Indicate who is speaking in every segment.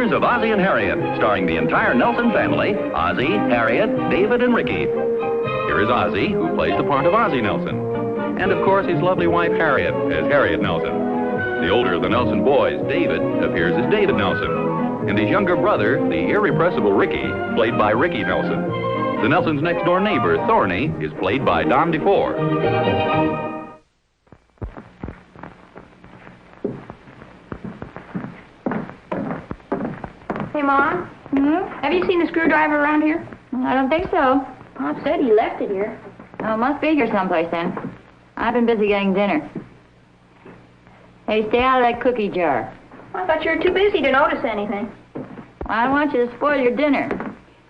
Speaker 1: Adventures of Ozzie and Harriet, starring the entire Nelson family, Ozzie, Harriet, David, and Ricky. Here is Ozzie, who plays the part of Ozzie Nelson. And, of course, his lovely wife, Harriet, as Harriet Nelson. The older of the Nelson boys, David, appears as David Nelson. And his younger brother, the irrepressible Ricky, played by Ricky Nelson. The Nelson's next-door neighbor, Thorny, is played by Don DeFore.
Speaker 2: Hey, Mom. Have you seen the screwdriver around here?
Speaker 3: I don't think so.
Speaker 2: Pop said he left it here.
Speaker 3: Oh, must be here someplace then. I've been busy getting dinner. Hey, stay out of that cookie jar.
Speaker 2: I thought you were too busy to notice anything.
Speaker 3: I don't want you to spoil your dinner.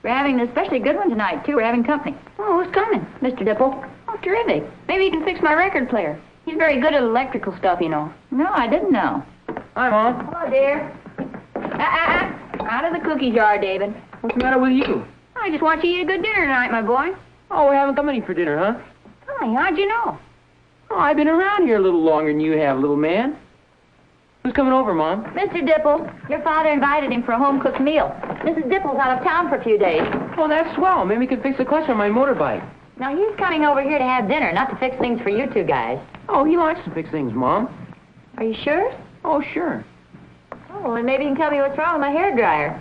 Speaker 3: We're having an especially good one tonight, too. We're having company.
Speaker 2: Oh, who's coming?
Speaker 3: Mr. Dipple.
Speaker 2: Oh, terrific. Maybe he can fix my record player. He's very good at electrical stuff, you know.
Speaker 3: No, I didn't know.
Speaker 4: Hi, Mom.
Speaker 2: Hello, dear. Out of the cookie jar, David.
Speaker 4: What's the matter with you?
Speaker 2: I just want you to eat a good dinner tonight, my boy.
Speaker 4: Oh, we're having company for dinner, huh?
Speaker 2: Hi, how'd you know?
Speaker 4: Oh, I've been around here a little longer than you have, little man. Who's coming over, Mom?
Speaker 3: Mr. Dipple, your father invited him for a home-cooked meal. Mrs. Dipple's out of town for a few days.
Speaker 4: Oh, that's swell. Maybe we can fix the clutch on my motorbike.
Speaker 3: Now, he's coming over here to have dinner, not to fix things for you two guys.
Speaker 4: Oh, he likes to fix things, Mom.
Speaker 3: Are you sure?
Speaker 4: Oh, sure.
Speaker 3: Oh, well, maybe you can tell me what's wrong with my hairdryer.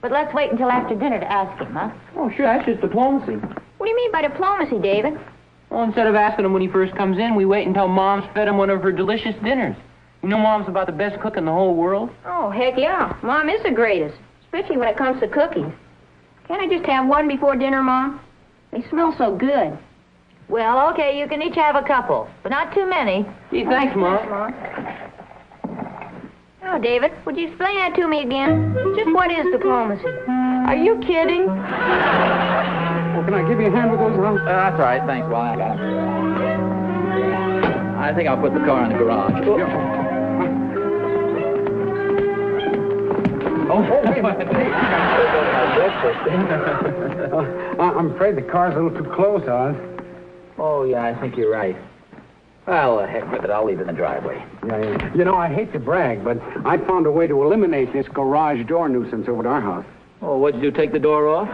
Speaker 3: But let's wait until after dinner to ask him, huh?
Speaker 4: Oh, sure, that's just diplomacy.
Speaker 2: What do you mean by diplomacy, David?
Speaker 4: Well, instead of asking him when he first comes in, we wait until Mom's fed him one of her delicious dinners. You know Mom's about the best cook in the whole world?
Speaker 2: Oh, heck yeah. Mom is the greatest, especially when it comes to cookies. Can't I just have one before dinner, Mom? They smell so good.
Speaker 3: Well, okay, you can each have a couple, but not too many.
Speaker 4: Gee, thanks, Mom.
Speaker 2: Thanks, Mom. Now, David, would you explain that to me again? Just what is diplomacy?
Speaker 3: Are you kidding?
Speaker 5: Well, can I give you a hand with those, Ron?
Speaker 6: That's all right. Thanks, Wally. I got it. I think I'll put the car in the garage.
Speaker 5: Wait a minute. I'm afraid the car's a little too close, Oz.
Speaker 6: Oh, yeah, I think you're right. Well, heck with it. I'll leave it in the driveway.
Speaker 5: Yeah. You know, I hate to brag, but I found a way to eliminate this garage door nuisance over at our house.
Speaker 6: Oh, what'd you do, take the door off?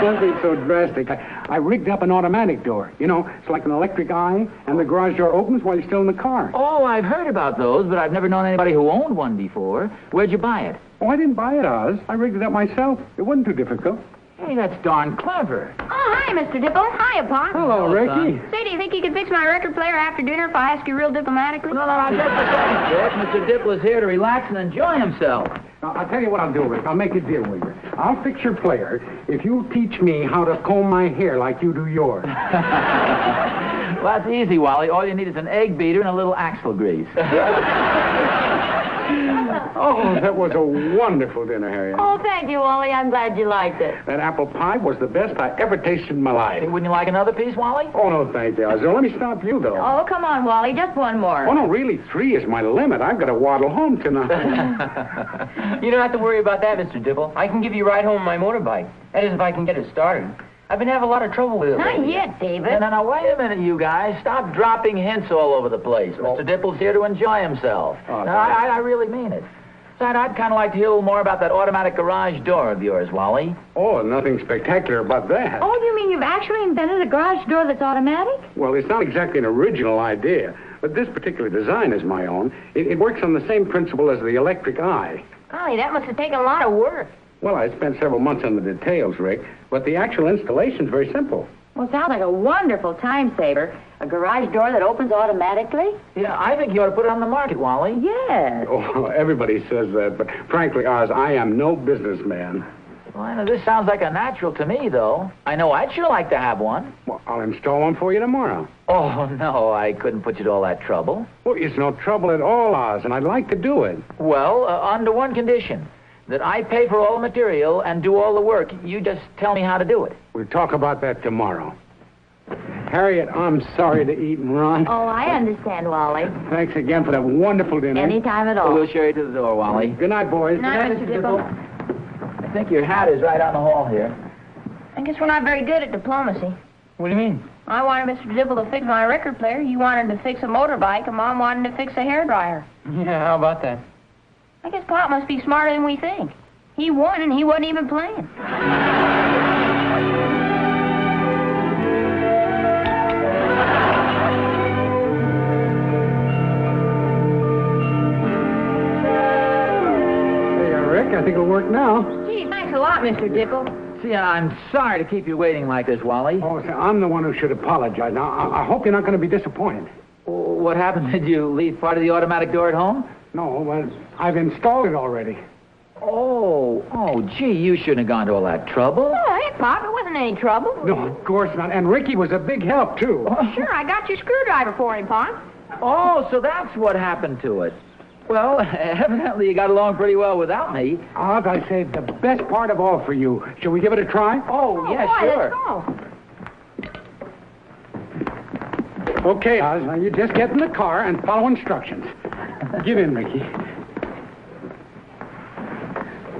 Speaker 5: Nothing so drastic. I rigged up an automatic door. You know, it's like an electric eye, and the garage door opens while you're still in the car.
Speaker 6: Oh, I've heard about those, but I've never known anybody who owned one before. Where'd you buy it?
Speaker 5: Oh, I didn't buy it, Oz. I rigged it up myself. It wasn't too difficult.
Speaker 6: Hey, that's darn clever.
Speaker 2: Oh, hi, Mr. Dipple. Hiya, Pop.
Speaker 5: Hello, Ricky.
Speaker 2: Say, do you think you could fix my record player after dinner if I ask you real diplomatically?
Speaker 6: No, just a second, Dick. Mr. Dipple is here to relax and enjoy himself.
Speaker 5: Now, I'll tell you what I'll do, Rick. I'll make a deal with you. I'll fix your player if you teach me how to comb my hair like you do yours.
Speaker 6: Well, that's easy, Wally. All you need is an egg beater and a little axle grease.
Speaker 5: Oh, that was a wonderful dinner, Harriet.
Speaker 3: Oh, thank you, Wally. I'm glad you liked it.
Speaker 5: That apple pie was the best I ever tasted in my life.
Speaker 6: Hey, wouldn't you like another pice, Wally?
Speaker 5: Oh, no, thank you, Oz. Let me stop you, though.
Speaker 3: Oh, come on, Wally. Just one more.
Speaker 5: Oh, no, really, 3 is my limit. I've got to waddle home tonight.
Speaker 4: You don't have to worry about that, Mr. Dipple. I can give you a ride home on my motorbike. That is, if I can get it started. I've been having a lot of trouble with it
Speaker 3: Not
Speaker 4: lately.
Speaker 3: yet, David.
Speaker 6: No, wait a minute, you guys. Stop dropping hints all over the place. Mr. Dipple's here to enjoy himself.
Speaker 5: Oh,
Speaker 6: No, I really mean it. Besides, I'd kind of like to hear a little more about that automatic garage door of yours, Wally.
Speaker 5: Oh, nothing spectacular about that.
Speaker 3: Oh, you mean you've actually invented a garage door that's automatic?
Speaker 5: Well, it's not exactly an original idea, but this particular design is my own. It works on the same principle as the electric eye.
Speaker 2: Golly, that must have taken a lot of work.
Speaker 5: Well, I spent several months on the details, Rick, but the actual installation's very simple.
Speaker 3: Well, sounds like a wonderful time saver. A garage door that opens automatically?
Speaker 6: Yeah, I think you ought to put it on the market, Wally.
Speaker 3: Yes.
Speaker 5: Oh, everybody says that, but frankly, Oz, I am no businessman.
Speaker 6: Well, I know this sounds like a natural to me, though. I know I'd sure like to have one.
Speaker 5: Well, I'll install one for you tomorrow.
Speaker 6: Oh, no, I couldn't put you to all that trouble.
Speaker 5: Well, it's no trouble at all, Oz, and I'd like to do it.
Speaker 6: Well, under one condition. That I pay for all the material and do all the work. You just tell me how to do it.
Speaker 5: We'll talk about that tomorrow. Harriet, I'm sorry to eat and run.
Speaker 3: Oh, I understand, Wally.
Speaker 5: Thanks again for that wonderful dinner.
Speaker 3: Anytime at all.
Speaker 6: We'll show you to the door, Wally.
Speaker 5: Good night, boys.
Speaker 2: Good night, Mr. Dipple.
Speaker 6: I think your hat is right on the hall here.
Speaker 2: I guess we're not very good at diplomacy.
Speaker 4: What do you mean?
Speaker 2: I wanted Mr. Dipple to fix my record player. You wanted to fix a motorbike, and Mom wanted to fix a hairdryer.
Speaker 4: Yeah, how about that?
Speaker 2: I guess Pop must be smarter than we think. He won and he wasn't even playing.
Speaker 5: Rick, I think it'll work now.
Speaker 2: Gee, thanks a lot, Mr. Dipple.
Speaker 6: See, I'm sorry to keep you waiting like this, Wally.
Speaker 5: Oh, see, I'm the one who should apologize. Now, I hope you're not going to be disappointed.
Speaker 6: What happened? Did you leave part of the automatic door at home?
Speaker 5: No, well, I've installed it already.
Speaker 6: Oh, gee, you shouldn't have gone to all that trouble.
Speaker 2: Oh, hey, Pop, it wasn't any trouble.
Speaker 5: No, of course not. And Ricky was a big help, too.
Speaker 2: Sure, I got your screwdriver for him, Pop.
Speaker 6: Oh, so that's what happened to it. Well, evidently you got along pretty well without me.
Speaker 5: Oz, I saved the best part of all for you. Shall we give it a try?
Speaker 6: Oh, yeah,
Speaker 2: boy,
Speaker 6: sure.
Speaker 2: Let's go.
Speaker 5: Okay, Oz, now you just get in the car and follow instructions. Give in, Ricky.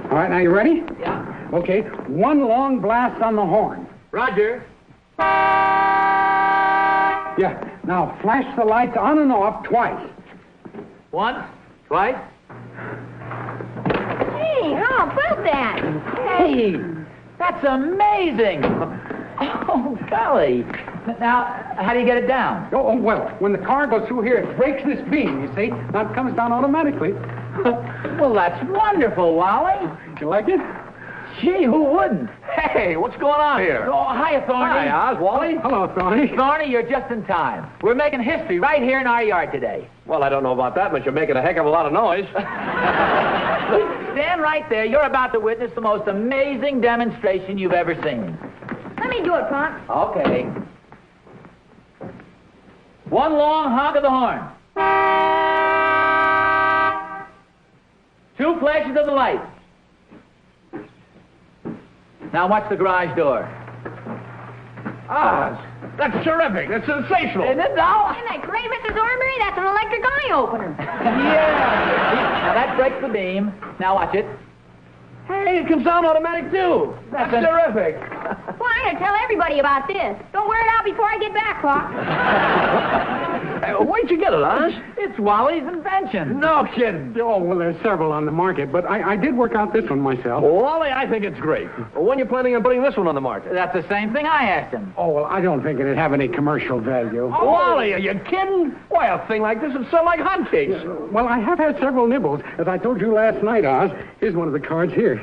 Speaker 5: All right, now you ready?
Speaker 6: Yeah.
Speaker 5: Okay, one long blast on the horn.
Speaker 6: Roger.
Speaker 5: Yeah, now flash the lights on and off twice.
Speaker 6: Once, twice.
Speaker 2: Hey, how about that?
Speaker 6: Hey, that's amazing. Oh, golly. Now, how do you get it down?
Speaker 5: Oh, well, when the car goes through here, it breaks this beam, you see? Now it comes down automatically.
Speaker 6: Well, that's wonderful, Wally.
Speaker 5: You like it?
Speaker 6: Gee, who wouldn't?
Speaker 1: Hey, what's going on here?
Speaker 6: Oh, hiya, Thorny.
Speaker 1: Hi, Oz. Wally?
Speaker 5: Hello, Thorny.
Speaker 6: Thorny, you're just in time. We're making history right here in our yard today.
Speaker 1: Well, I don't know about that, but you're making a heck of a lot of noise.
Speaker 6: Stand right there. You're about to witness the most amazing demonstration you've ever seen.
Speaker 2: Let me do it, Pop.
Speaker 6: Okay. One long honk of the horn. Two flashes of the light. Now watch the garage door.
Speaker 1: Oz, that's terrific. That's sensational.
Speaker 6: Isn't it now?
Speaker 2: Isn't that great, Mrs. Orbury? That's an electric eye opener.
Speaker 6: Yeah. Now that breaks the beam. Now watch it.
Speaker 1: Hey, it comes down automatic, too. That's terrific.
Speaker 2: Well, I'm going to tell everybody about this. Don't wear it out before I get back, Pop.
Speaker 1: Where'd you get it, Oz?
Speaker 6: It's Wally's invention.
Speaker 1: No kidding.
Speaker 5: Oh, well, there's several on the market, but I did work out this one myself.
Speaker 1: Wally, I think it's great. Well, when are you planning on putting this one on the market?
Speaker 6: That's the same thing I asked him.
Speaker 5: Oh, well, I don't think it'd have any commercial value.
Speaker 1: Wally, are you kidding? Why, a thing like this would sell like hotcakes.
Speaker 5: Well, I have had several nibbles. As I told you last night, Oz, here's one of the cards here.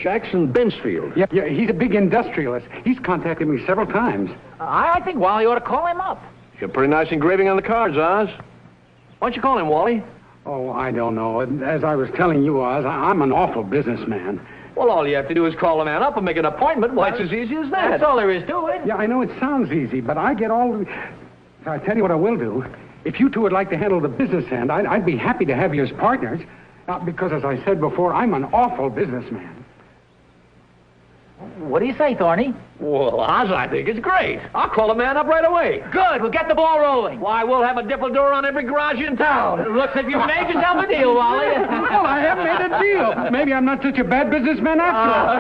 Speaker 1: Jackson Benchfield.
Speaker 5: Yeah, he's a big industrialist. He's contacted me several times.
Speaker 6: I think Wally ought to call him up.
Speaker 1: Got pretty nice engraving on the cards, Oz. Why don't you call him, Wally?
Speaker 5: Oh, I don't know. As I was telling you, Oz, I'm an awful businessman.
Speaker 1: Well, all you have to do is call the man up and make an appointment. Why, it's as easy as that.
Speaker 6: That's all there is to it.
Speaker 5: Yeah, I know it sounds easy, but I get all the... So I tell you what I will do. If you two would like to handle the business end, I'd be happy to have you as partners. Because, as I said before, I'm an awful businessman.
Speaker 6: What do you say, Thorny?
Speaker 1: Well, Oz, I think it's great. I'll call the man up right away.
Speaker 6: Good. We'll get the ball rolling.
Speaker 1: Why, we'll have a Dipple door on every garage in town.
Speaker 6: Looks as if you've made yourself a deal, Wally.
Speaker 5: Well, I have made a deal. Maybe I'm not such a bad businessman after all.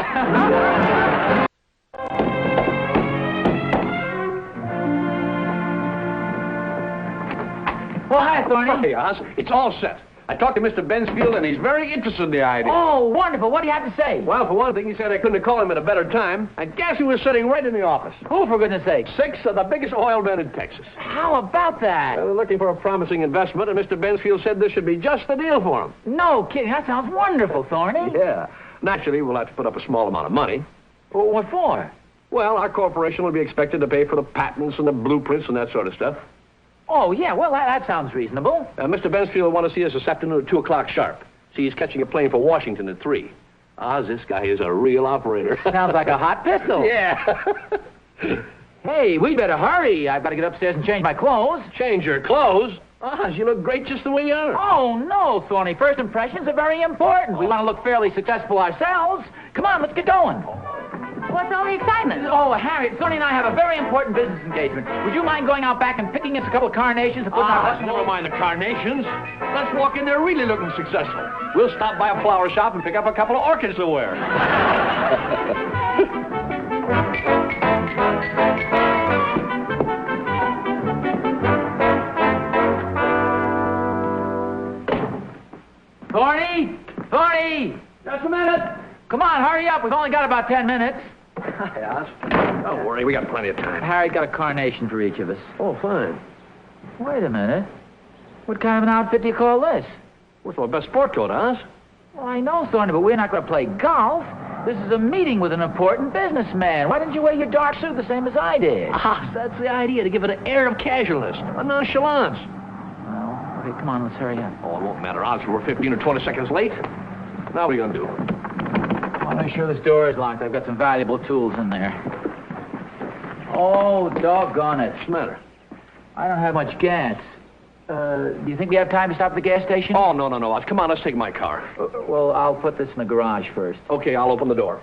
Speaker 6: Well, hi, Thorny.
Speaker 1: Hey, Oz, it's all set. I talked to Mr. Bensfield, and he's very interested in the idea.
Speaker 6: Oh, wonderful. What do you have to say?
Speaker 1: Well, for one thing, he said I couldn't have called him at a better time. And guess who was sitting right in the office?
Speaker 6: Who, for goodness sake?
Speaker 1: 6 of the biggest oil men in Texas.
Speaker 6: How about that?
Speaker 1: They're looking for a promising investment, and Mr. Bensfield said this should be just the deal for him.
Speaker 6: No kidding. That sounds wonderful, Thorny.
Speaker 1: Yeah. Naturally, we'll have to put up a small amount of money.
Speaker 6: Well, what for?
Speaker 1: Well, our corporation will be expected to pay for the patents and the blueprints and that sort of stuff.
Speaker 6: Oh, yeah. Well, that sounds reasonable.
Speaker 1: Mr. Bensfield will want to see us this afternoon at 2 o'clock sharp. See, he's catching a plane for Washington at 3. Oz, this guy is a real operator.
Speaker 6: Sounds like a hot pistol.
Speaker 1: Yeah.
Speaker 6: Hey, we better hurry. I've got to get upstairs and change my clothes.
Speaker 1: Change your clothes? Oz, you look great just the way you are.
Speaker 6: Oh, no, Thorny. First impressions are very important. We want to look fairly successful ourselves. Come on, let's get going.
Speaker 2: What's all the excitement?
Speaker 6: Oh, Harriet, Thorny and I have a very important business engagement. Would you mind going out back and picking us a couple of carnations and putting our...
Speaker 1: Never mind the carnations. Let's walk in there really looking successful. We'll stop by a flower shop and pick up a couple of orchids to wear.
Speaker 6: Thorny! Thorny!
Speaker 7: Just a minute.
Speaker 6: Come on, hurry up. We've only got about 10 minutes.
Speaker 7: Hi, Oz. Don't worry, we got plenty of time.
Speaker 6: Harry got a carnation for each of us.
Speaker 7: Oh, fine.
Speaker 6: Wait a minute. What kind of an outfit do you call this?
Speaker 7: What's my best sport coat, Oz?
Speaker 6: Well, I know, Thorny, but we're not going to play golf. This is a meeting with an important businessman. Why didn't you wear your dark suit the same as I did?
Speaker 7: Ah, that's the idea, to give it an air of casualness, a nonchalance.
Speaker 6: Well, okay, come on, let's hurry up.
Speaker 7: Oh, it won't matter, Oz. We're 15 or 20 seconds late. Now what are you going to do?
Speaker 6: I want to make sure this door is locked. I've got some valuable tools in there. Oh, doggone it.
Speaker 7: What's the matter?
Speaker 6: I don't have much gas. Do you think we have time to stop at the gas station?
Speaker 7: Oh, no, Oz. Come on, let's take my car.
Speaker 6: Well, I'll put this in the garage first.
Speaker 7: Okay, I'll open the door.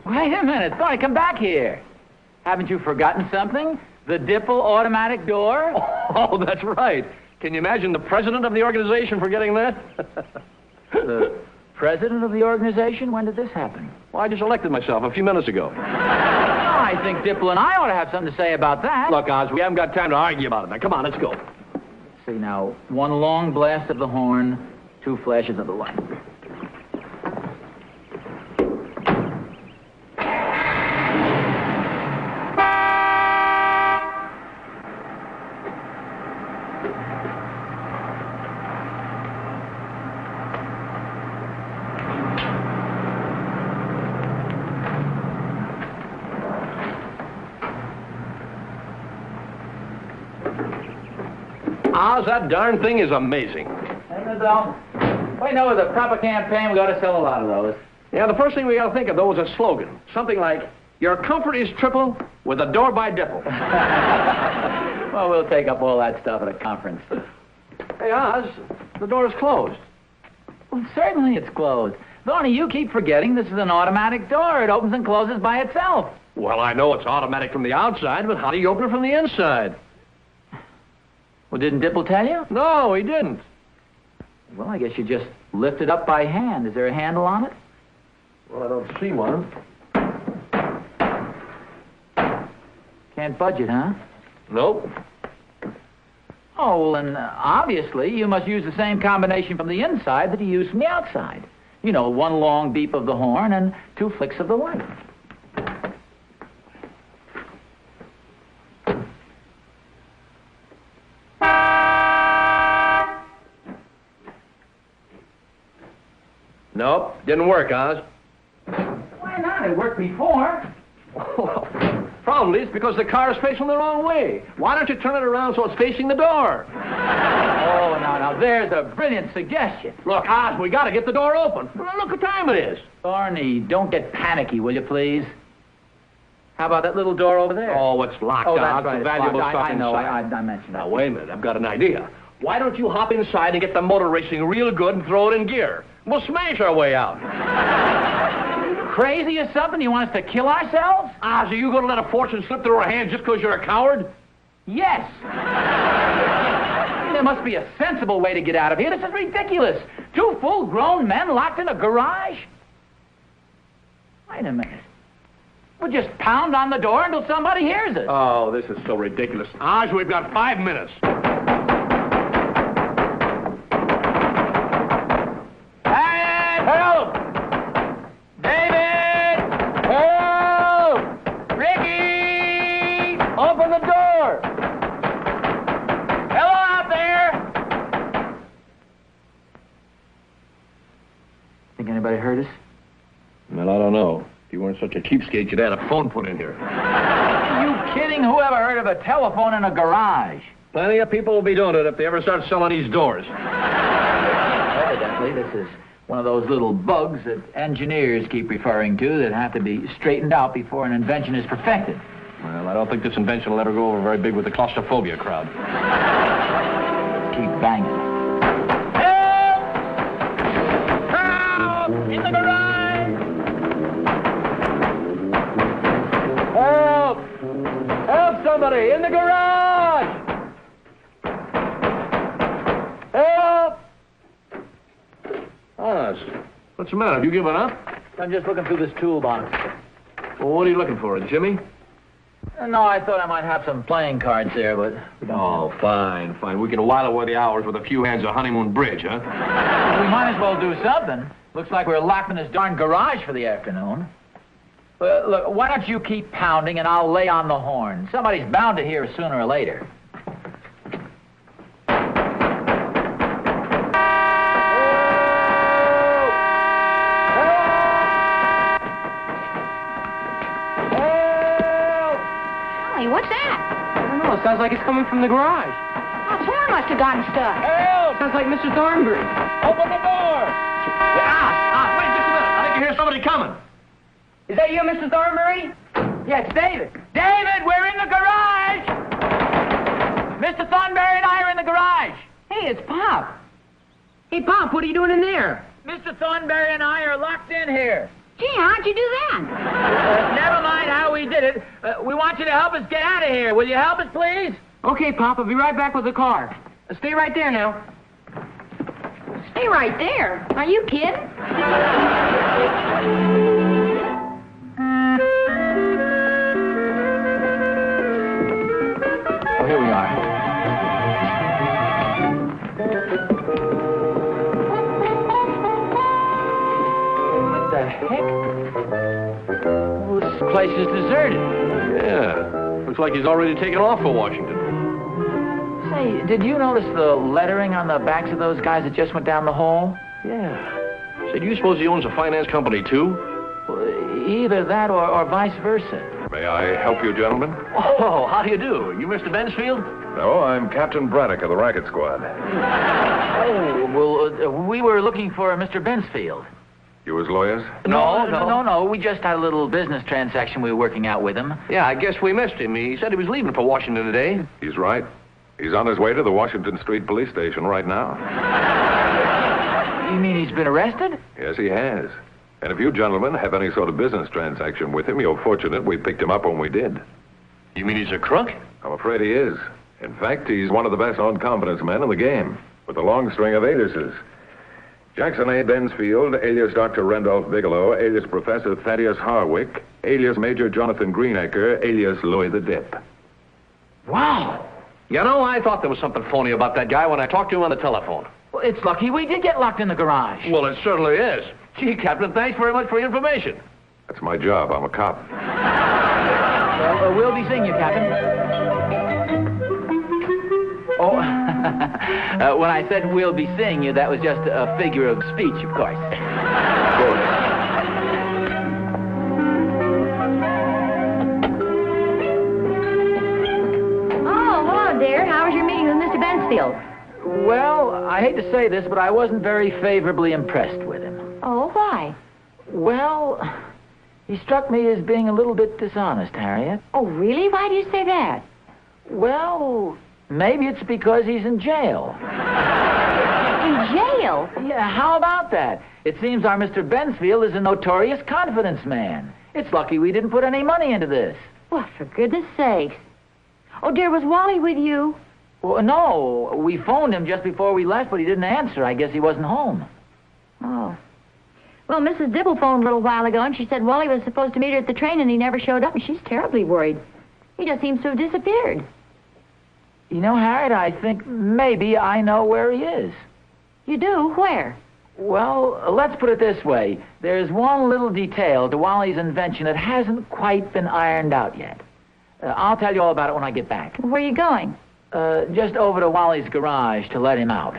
Speaker 6: Wait a minute. Thorny, come back here. Haven't you forgotten something? The Dipple automatic door?
Speaker 7: Oh, that's right. Can you imagine the president of the organization forgetting that?
Speaker 6: The president of the organization? When did this happen?
Speaker 7: Well, I just elected myself a few minutes ago.
Speaker 6: I think Dipple and I ought to have something to say about that.
Speaker 7: Look, Oz, we haven't got time to argue about it. Now, come on, let's go.
Speaker 6: See now, one long blast of the horn, two flashes of the light.
Speaker 7: Oz, that darn thing is amazing.
Speaker 6: Isn't it, though? We know with a proper campaign, we got to sell a lot of those.
Speaker 7: Yeah, the first thing we got to think of, though, is a slogan. Something like, your comfort is triple with a door by Dipple.
Speaker 6: Well, we'll take up all that stuff at a conference.
Speaker 7: Hey, Oz, the door is closed.
Speaker 6: Well, certainly it's closed. Thorny, you keep forgetting this is an automatic door. It opens and closes by itself.
Speaker 7: Well, I know it's automatic from the outside, but how do you open it from the inside?
Speaker 6: Well, didn't Dipple tell you?
Speaker 7: No, he didn't.
Speaker 6: Well, I guess you just lift it up by hand. Is there a handle on it?
Speaker 7: Well, I don't see one.
Speaker 6: Can't budge it, huh?
Speaker 7: Nope.
Speaker 6: Oh, well, then, obviously, you must use the same combination from the inside that you use from the outside. You know, one long beep of the horn and two flicks of the light.
Speaker 7: Nope, didn't work, Oz.
Speaker 6: Why not? It worked before.
Speaker 7: Probably it's because the car is facing the wrong way. Why don't you turn it around so it's facing the door?
Speaker 6: Oh, now, there's a brilliant suggestion.
Speaker 7: Look, Oz, we got to get the door open. Look what time it is.
Speaker 6: Thorny, don't get panicky, will you, please? How about that little door over there?
Speaker 7: Oh, it's locked,
Speaker 6: Oh,
Speaker 7: Oz.
Speaker 6: that's right.
Speaker 7: The
Speaker 6: It's
Speaker 7: valuable
Speaker 6: locked.
Speaker 7: stuff
Speaker 6: I know.
Speaker 7: inside.
Speaker 6: I mentioned that.
Speaker 7: Now, wait a minute. I've got an idea. Why don't you hop inside and get the motor racing real good and throw it in gear? We'll smash our way out.
Speaker 6: Crazy or something? You want us to kill ourselves?
Speaker 7: Oz, are you going to let a fortune slip through our hands just because you're a coward?
Speaker 6: Yes. There must be a sensible way to get out of here. This is ridiculous. Two full-grown men locked in a garage? Wait a minute. We'll just pound on the door until somebody hears us.
Speaker 7: Oh, this is so ridiculous. Oz, we've got 5 minutes.
Speaker 6: Help! David! Help! Ricky! Open the door! Hello out there! Think anybody heard us?
Speaker 7: Well, I don't know. If you weren't such a cheapskate, you'd had a phone put in here.
Speaker 6: Are you kidding? Who ever heard of a telephone in a garage?
Speaker 7: Plenty of people will be doing it if they ever start selling these doors.
Speaker 6: Evidently, this is one of those little bugs that engineers keep referring to that have to be straightened out before an invention is perfected.
Speaker 7: Well, I don't think this invention will ever go over very big with the claustrophobia crowd.
Speaker 6: Keep banging. Help! Help! In the garage!
Speaker 7: Help! Help somebody! In the garage! Help! Oz, what's the matter? Have you given up?
Speaker 6: I'm just looking through this toolbox.
Speaker 7: Well, what are you looking for, a Jimmy?
Speaker 6: No, I thought I might have some playing cards there, but...
Speaker 7: Oh, fine. We can while away the hours with a few hands of honeymoon bridge, huh?
Speaker 6: We might as well do something. Looks like we're locked in this darn garage for the afternoon. Look, why don't you keep pounding and I'll lay on the horn? Somebody's bound to hear sooner or later.
Speaker 2: What's that?
Speaker 4: I don't know. It sounds like it's coming from the garage.
Speaker 2: Our horn must have gotten stuck.
Speaker 4: Help! Sounds like Mr. Thornbury.
Speaker 7: Open the door! Wait just a minute. I think you hear somebody coming.
Speaker 4: Is that you, Mr. Thornbury?
Speaker 6: Yeah, it's David. David, we're in the garage! Mr. Thornberry and I are in the garage.
Speaker 4: Hey, it's Pop. Hey, Pop, what are you doing in there?
Speaker 6: Mr. Thornberry and I are locked in here.
Speaker 2: Gee, how'd you do that?
Speaker 6: Never mind how we did it. We want you to help us get out of here. Will you help us, please?
Speaker 4: Okay, Pop, I'll be right back with the car. Stay right there now.
Speaker 2: Stay right there. Are you kidding?
Speaker 6: Oh, here we are. What the heck? Oh, this place is deserted.
Speaker 7: Yeah. Looks like he's already taken off for Washington.
Speaker 6: Say, did you notice the lettering on the backs of those guys that just went down the hall?
Speaker 7: Yeah. Say, do you suppose he owns a finance company, too?
Speaker 6: Well, either that or vice versa.
Speaker 1: May I help you, gentlemen?
Speaker 7: Oh, how do you do? You Mr. Bensfield?
Speaker 1: No, I'm Captain Braddock of the Racket Squad.
Speaker 6: Oh, well, we were looking for Mr. Bensfield.
Speaker 1: You as lawyers?
Speaker 6: No. We just had a little business transaction we were working out with him.
Speaker 7: Yeah, I guess we missed him. He said he was leaving for Washington today.
Speaker 1: He's right. He's on his way to the Washington Street Police Station right now.
Speaker 6: You mean he's been arrested?
Speaker 1: Yes, he has. And if you gentlemen have any sort of business transaction with him, you're fortunate we picked him up when we did.
Speaker 7: You mean he's a crook?
Speaker 1: I'm afraid he is. In fact, he's one of the best on-confidence men in the game, with a long string of aliases. Jackson A. Bensfield, alias Dr. Randolph Bigelow, alias Professor Thaddeus Harwick, alias Major Jonathan Greenacre, alias Louis the Dip.
Speaker 7: Wow. You know, I thought there was something phony about that guy when I talked to him on the telephone.
Speaker 6: Well, it's lucky we did get locked in the garage.
Speaker 7: Well, it certainly is. Gee, Captain, thanks very much for your information.
Speaker 1: That's my job. I'm a cop.
Speaker 6: Well, we'll be seeing you, Captain. Oh, when I said we'll be seeing you, that was just a figure of speech, of course.
Speaker 1: Good.
Speaker 2: Oh, hello, dear. How was your meeting with Mr. Bensfield?
Speaker 6: Well, I hate to say this, but I wasn't very favorably impressed with him.
Speaker 2: Oh, why?
Speaker 6: Well, he struck me as being a little bit dishonest, Harriet.
Speaker 2: Oh, really? Why do you say that?
Speaker 6: Well, maybe it's because he's in jail.
Speaker 2: In jail?
Speaker 6: Yeah, how about that? It seems our Mr. Bensfield is a notorious confidence man. It's lucky we didn't put any money into this.
Speaker 2: Well, for goodness sakes. Oh, dear, was Wally with you?
Speaker 6: Well, no, we phoned him just before we left, but he didn't answer. I guess he wasn't home.
Speaker 2: Oh. Well, Mrs. Dipple phoned a little while ago, and she said Wally was supposed to meet her at the train, and he never showed up, and she's terribly worried. He just seems to have disappeared.
Speaker 6: You know, Harriet, I think maybe I know where he is.
Speaker 2: You do? Where?
Speaker 6: Well, let's put it this way. There's one little detail to Wally's invention that hasn't quite been ironed out yet. I'll tell you all about it when I get back.
Speaker 2: Where are you going?
Speaker 6: Just over to Wally's garage to let him out.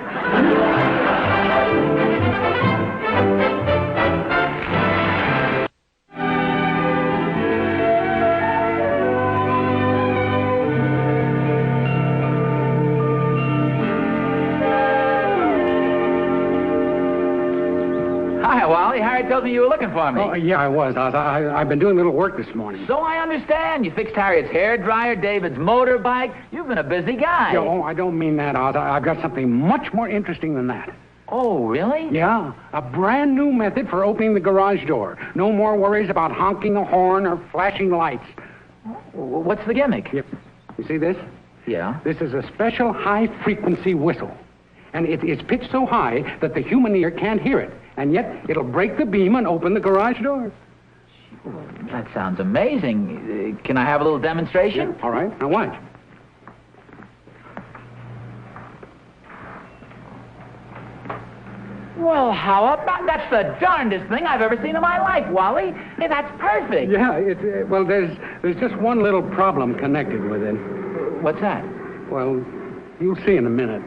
Speaker 6: Hi, Wally. Harriet tells me you were looking for me.
Speaker 5: Oh, yeah, I was. I've been doing a little work this morning.
Speaker 6: So I understand. You fixed Harriet's hairdryer, David's motorbike. You've been a busy guy.
Speaker 5: Yeah, oh, I don't mean that, Oz. I've got something much more interesting than that.
Speaker 6: Oh, really?
Speaker 5: Yeah, a brand new method for opening the garage door. No more worries about honking a horn or flashing lights.
Speaker 6: What's the gimmick?
Speaker 5: You see this?
Speaker 6: Yeah.
Speaker 5: This is a special high-frequency whistle. And it's pitched so high that the human ear can't hear it. And yet, it'll break the beam and open the garage door.
Speaker 6: That sounds amazing. Can I have a little demonstration?
Speaker 5: Yeah, all right. Now watch.
Speaker 6: Well, how about... That's the darndest thing I've ever seen in my life, Wally. Hey, that's perfect.
Speaker 5: Yeah, well, there's just one little problem connected with it.
Speaker 6: What's that?
Speaker 5: Well, you'll see in a minute.